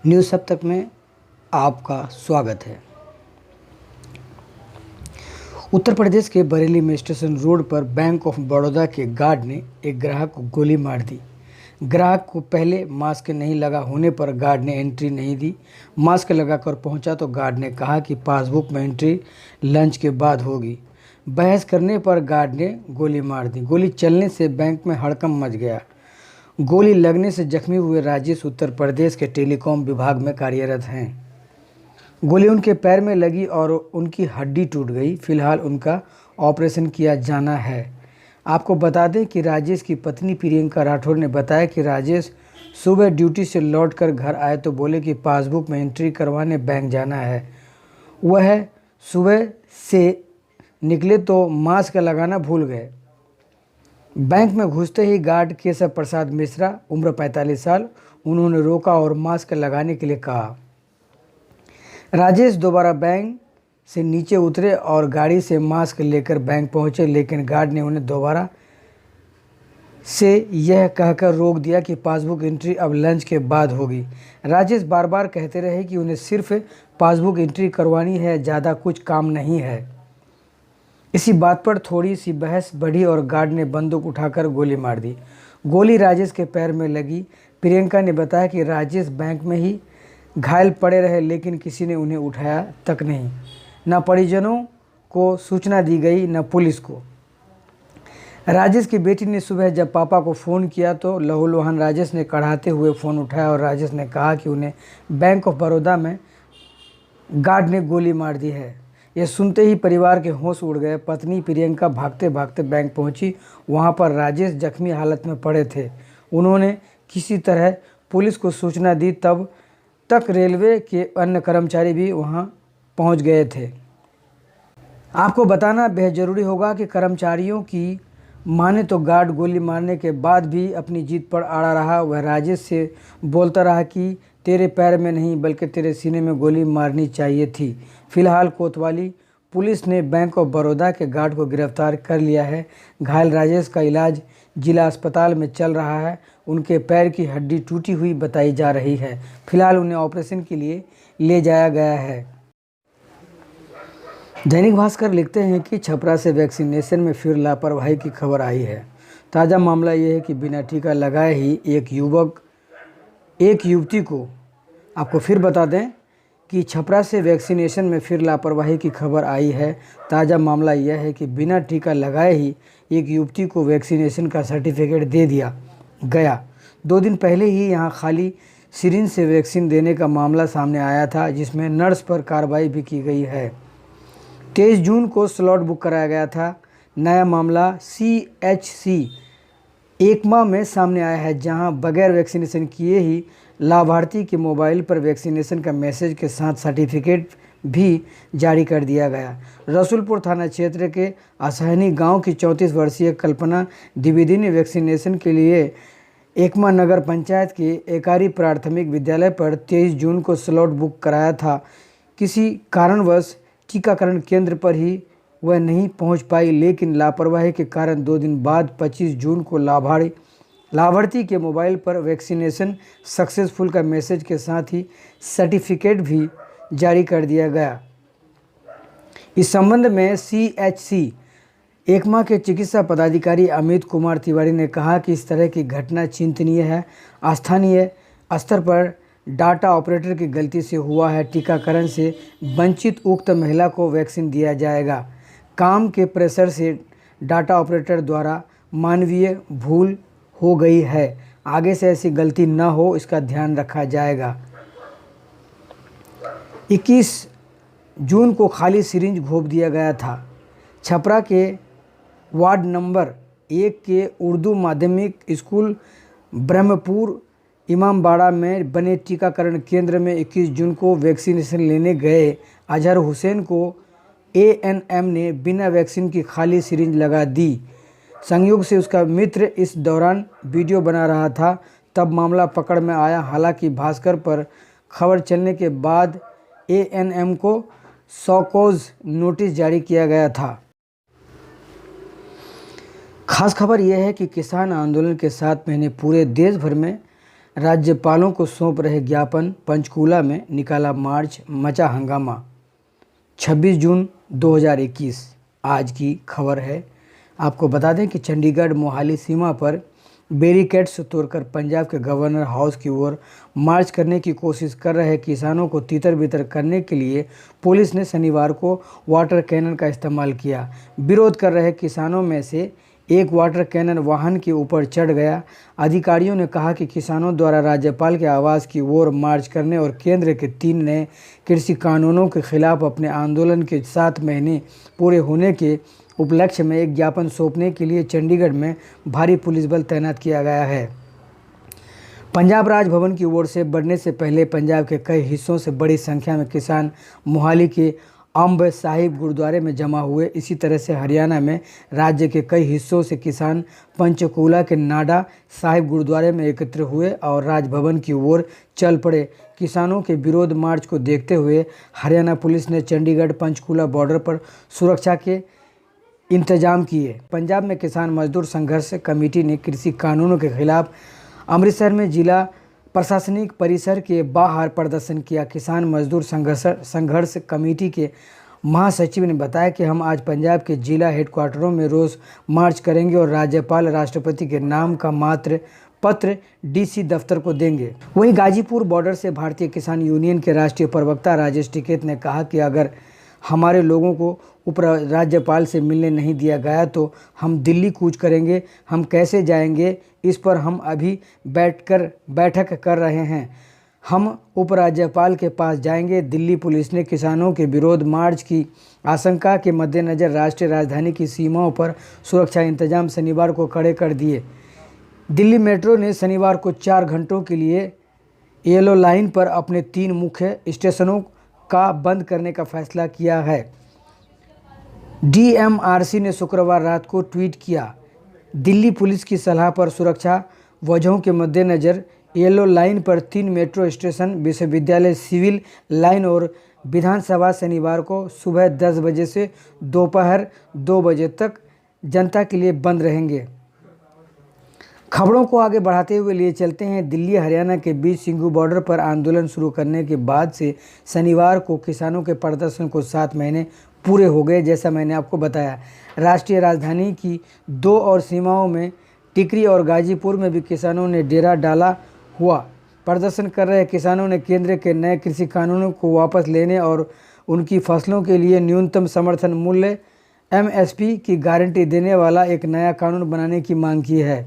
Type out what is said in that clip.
News सप्तक में आपका स्वागत है। उत्तर प्रदेश के बरेली में स्टेशन रोड पर बैंक ऑफ बड़ौदा के गार्ड ने एक ग्राहक को गोली मार दी। ग्राहक को पहले मास्क नहीं लगा होने पर गार्ड ने एंट्री नहीं दी। मास्क लगाकर पहुंचा तो गार्ड ने कहा कि पासबुक में एंट्री लंच के बाद होगी। बहस करने पर गार्ड ने गोली मार दी। गोली चलने से बैंक में हड़कंप मच गया। गोली लगने से जख्मी हुए राजेश उत्तर प्रदेश के टेलीकॉम विभाग में कार्यरत हैं। गोली उनके पैर में लगी और उनकी हड्डी टूट गई। फिलहाल उनका ऑपरेशन किया जाना है। आपको बता दें कि राजेश की पत्नी प्रियंका राठौर ने बताया कि राजेश सुबह ड्यूटी से लौटकर घर आए तो बोले कि पासबुक में एंट्री करवाने बैंक जाना है। वह सुबह से निकले तो मास्क लगाना भूल गए। बैंक में घुसते ही गार्ड केशव प्रसाद मिश्रा उम्र 45 साल उन्होंने रोका और मास्क लगाने के लिए कहा। राजेश दोबारा बैंक से नीचे उतरे और गाड़ी से मास्क लेकर बैंक पहुंचे, लेकिन गार्ड ने उन्हें दोबारा से यह कहकर रोक दिया कि पासबुक एंट्री अब लंच के बाद होगी। राजेश बार बार कहते रहे कि उन्हें सिर्फ पासबुक एंट्री करवानी है, ज़्यादा कुछ काम नहीं है। इसी बात पर थोड़ी सी बहस बढ़ी और गार्ड ने बंदूक उठाकर गोली मार दी। गोली राजेश के पैर में लगी। प्रियंका ने बताया कि राजेश बैंक में ही घायल पड़े रहे, लेकिन किसी ने उन्हें उठाया तक नहीं। न परिजनों को सूचना दी गई न पुलिस को। राजेश की बेटी ने सुबह जब पापा को फ़ोन किया तो लहूलुहान राजेश ने कढ़ाते हुए फ़ोन उठाया और राजेश ने कहा कि उन्हें बैंक ऑफ बड़ौदा में गार्ड ने गोली मार दी है। यह सुनते ही परिवार के होश उड़ गए। पत्नी प्रियंका भागते भागते बैंक पहुंची। वहां पर राजेश जख्मी हालत में पड़े थे। उन्होंने किसी तरह पुलिस को सूचना दी, तब तक रेलवे के अन्य कर्मचारी भी वहां पहुंच गए थे। आपको बताना बेहद ज़रूरी होगा कि कर्मचारियों की माने तो गार्ड गोली मारने के बाद भी अपनी जीत पर अड़ा रहा। वह राजेश से बोलता रहा कि तेरे पैर में नहीं बल्कि तेरे सीने में गोली मारनी चाहिए थी। फिलहाल कोतवाली पुलिस ने बैंक ऑफ बड़ौदा के गार्ड को गिरफ्तार कर लिया है। घायल राजेश का इलाज जिला अस्पताल में चल रहा है। उनके पैर की हड्डी टूटी हुई बताई जा रही है। फिलहाल उन्हें ऑपरेशन के लिए ले जाया गया है। दैनिक भास्कर लिखते हैं कि छपरा से वैक्सीनेशन में फिर लापरवाही की खबर आई है। ताज़ा मामला यह है कि बिना टीका लगाए ही एक युवती को, आपको फिर बता दें कि छपरा से वैक्सीनेशन में फिर लापरवाही की खबर आई है। ताज़ा मामला यह है कि बिना टीका लगाए ही एक युवती को वैक्सीनेशन का सर्टिफिकेट दे दिया गया। 2 दिन पहले ही यहां खाली सिरिंज से वैक्सीन देने का मामला सामने आया था, जिसमें नर्स पर कार्रवाई भी की गई है। 23 जून को स्लॉट बुक कराया गया था। नया मामला CHC एकमा में सामने आया है, जहां बगैर वैक्सीनेशन किए ही लाभार्थी के मोबाइल पर वैक्सीनेशन का मैसेज के साथ सर्टिफिकेट भी जारी कर दिया गया। रसूलपुर थाना क्षेत्र के असहनी गांव की 34 वर्षीय कल्पना द्विवेदी ने वैक्सीनेशन के लिए एकमा नगर पंचायत के एकारी प्राथमिक विद्यालय पर 23 जून को स्लॉट बुक कराया था। किसी कारणवश टीकाकरण केंद्र पर ही वह नहीं पहुंच पाई, लेकिन लापरवाही के कारण 2 दिन बाद 25 जून को लाभार्थी के मोबाइल पर वैक्सीनेशन सक्सेसफुल का मैसेज के साथ ही सर्टिफिकेट भी जारी कर दिया गया। इस संबंध में CHC एकमा के चिकित्सा पदाधिकारी अमित कुमार तिवारी ने कहा कि इस तरह की घटना चिंतनीय है। स्थानीय स्तर पर डाटा ऑपरेटर की गलती से हुआ है। टीकाकरण से वंचित उक्त महिला को वैक्सीन दिया जाएगा। काम के प्रेशर से डाटा ऑपरेटर द्वारा मानवीय भूल हो गई है। आगे से ऐसी गलती न हो, इसका ध्यान रखा जाएगा। 21 जून को खाली सिरिंज घोंप दिया गया था। छपरा के वार्ड नंबर 1 के उर्दू माध्यमिक स्कूल ब्रह्मपुर इमामबाड़ा में बने टीकाकरण केंद्र में 21 जून को वैक्सीनेशन लेने गए अजहर हुसैन को ANM ने बिना वैक्सीन की खाली सिरिंज लगा दी। संयोग से उसका मित्र इस दौरान वीडियो बना रहा था, तब मामला पकड़ में आया। हालांकि भास्कर पर खबर चलने के बाद ANM को शोकॉज नोटिस जारी किया गया था। खास खबर यह है कि किसान आंदोलन के 7 महीने पूरे देश भर में राज्यपालों को सौंप रहे ज्ञापन, पंचकूला में निकाला मार्च, मचा हंगामा। 26 जून 2021 आज की खबर है। आपको बता दें कि चंडीगढ़ मोहाली सीमा पर बैरिकेड्स तोड़कर पंजाब के गवर्नर हाउस की ओर मार्च करने की कोशिश कर रहे किसानों को तितर-बितर करने के लिए पुलिस ने शनिवार को वाटर कैनन का इस्तेमाल किया। विरोध कर रहे किसानों में से एक वाटर कैनन वाहन के ऊपर चढ़ गया। अधिकारियों ने कहा कि किसानों द्वारा राज्यपाल के आवास की ओर मार्च करने और केंद्र के 3 नए कृषि कानूनों के खिलाफ अपने आंदोलन के 7 महीने पूरे होने के उपलक्ष्य में एक ज्ञापन सौंपने के लिए चंडीगढ़ में भारी पुलिस बल तैनात किया गया है। पंजाब राज भवन की ओर से बढ़ने से पहले पंजाब के कई हिस्सों से बड़ी संख्या में किसान मोहाली के अम्ब साहिब गुरुद्वारे में जमा हुए। इसी तरह से हरियाणा में राज्य के कई हिस्सों से किसान पंचकूला के नाडा साहिब गुरुद्वारे में एकत्र हुए और राजभवन की ओर चल पड़े। किसानों के विरोध मार्च को देखते हुए हरियाणा पुलिस ने चंडीगढ़ पंचकूला बॉर्डर पर सुरक्षा के इंतजाम किए। पंजाब में किसान मजदूर संघर्ष कमेटी ने कृषि कानूनों के खिलाफ अमृतसर में जिला प्रशासनिक परिसर के बाहर प्रदर्शन किया। किसान मजदूर संघर्ष कमेटी के महासचिव ने बताया कि हम आज पंजाब के जिला हेडक्वार्टरों में रोज मार्च करेंगे और राज्यपाल राष्ट्रपति के नाम का मात्र पत्र डीसी दफ्तर को देंगे। वहीं गाजीपुर बॉर्डर से भारतीय किसान यूनियन के राष्ट्रीय प्रवक्ता राजेश टिकैत ने कहा कि अगर हमारे लोगों को उप राज्यपाल से मिलने नहीं दिया गया तो हम दिल्ली कूच करेंगे। हम कैसे जाएंगे, इस पर हम अभी बैठक कर रहे हैं। हम उपराज्यपाल के पास जाएंगे। दिल्ली पुलिस ने किसानों के विरोध मार्च की आशंका के मद्देनज़र राष्ट्रीय राजधानी की सीमाओं पर सुरक्षा इंतजाम शनिवार को कड़े कर दिए। दिल्ली मेट्रो ने शनिवार को 4 घंटों के लिए येलो लाइन पर अपने 3 मुख्य स्टेशनों का बंद करने का फैसला किया है। डीएमआरसी ने शुक्रवार रात को ट्वीट किया, दिल्ली पुलिस की सलाह पर सुरक्षा वजहों के मद्देनज़र येलो लाइन पर 3 मेट्रो स्टेशन, विश्वविद्यालय सिविल लाइन और विधानसभा शनिवार को सुबह 10 बजे से दोपहर 2 बजे तक जनता के लिए बंद रहेंगे। खबरों को आगे बढ़ाते हुए लिए चलते हैं। दिल्ली हरियाणा के बीच सिंघू बॉर्डर पर आंदोलन शुरू करने के बाद से शनिवार को किसानों के प्रदर्शन को 7 महीने पूरे हो गए। जैसा मैंने आपको बताया, राष्ट्रीय राजधानी की 2 और सीमाओं में टिकरी और गाजीपुर में भी किसानों ने डेरा डाला हुआ। प्रदर्शन कर रहे किसानों ने केंद्र के नए कृषि कानूनों को वापस लेने और उनकी फसलों के लिए न्यूनतम समर्थन मूल्य MSP की गारंटी देने वाला एक नया कानून बनाने की मांग की है।